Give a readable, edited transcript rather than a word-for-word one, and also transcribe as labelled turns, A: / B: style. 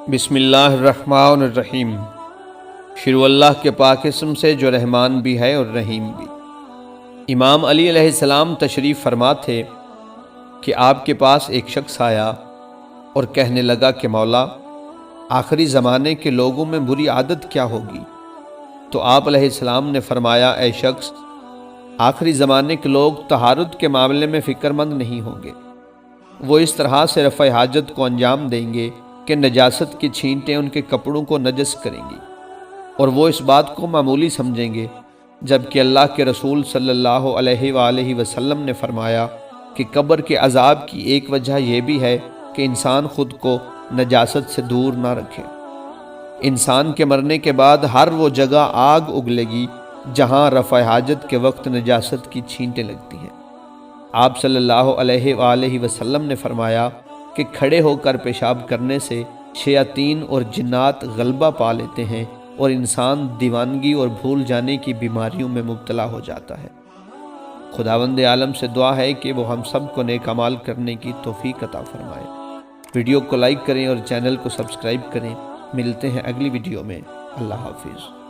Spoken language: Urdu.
A: بسم اللہ الرحمن الرحیم۔ شروع اللہ کے پاک اسم سے جو رحمان بھی ہے اور رحیم بھی۔ امام علی علیہ السلام تشریف فرما تھے کہ آپ کے پاس ایک شخص آیا اور کہنے لگا کہ مولا، آخری زمانے کے لوگوں میں بری عادت کیا ہوگی؟ تو آپ علیہ السلام نے فرمایا، اے شخص، آخری زمانے کے لوگ طہارت کے معاملے میں فکر مند نہیں ہوں گے۔ وہ اس طرح سے رفع حاجت کو انجام دیں گے کہ نجاست کی چھینٹیں ان کے کپڑوں کو نجس کریں گی، اور وہ اس بات کو معمولی سمجھیں گے، جبکہ اللہ کے رسول صلی اللہ علیہ وآلہ وسلم نے فرمایا کہ قبر کے عذاب کی ایک وجہ یہ بھی ہے کہ انسان خود کو نجاست سے دور نہ رکھے۔ انسان کے مرنے کے بعد ہر وہ جگہ آگ اگلے گی جہاں رفع حاجت کے وقت نجاست کی چھینٹیں لگتی ہیں۔ آپ صلی اللہ علیہ وآلہ وسلم نے فرمایا کہ کھڑے ہو کر پیشاب کرنے سے شیاطین اور جنات غلبہ پا لیتے ہیں اور انسان دیوانگی اور بھول جانے کی بیماریوں میں مبتلا ہو جاتا ہے۔ خداوند عالم سے دعا ہے کہ وہ ہم سب کو نیک اعمال کرنے کی توفیق عطا فرمائے۔ ویڈیو کو لائک کریں اور چینل کو سبسکرائب کریں۔ ملتے ہیں اگلی ویڈیو میں۔ اللہ حافظ۔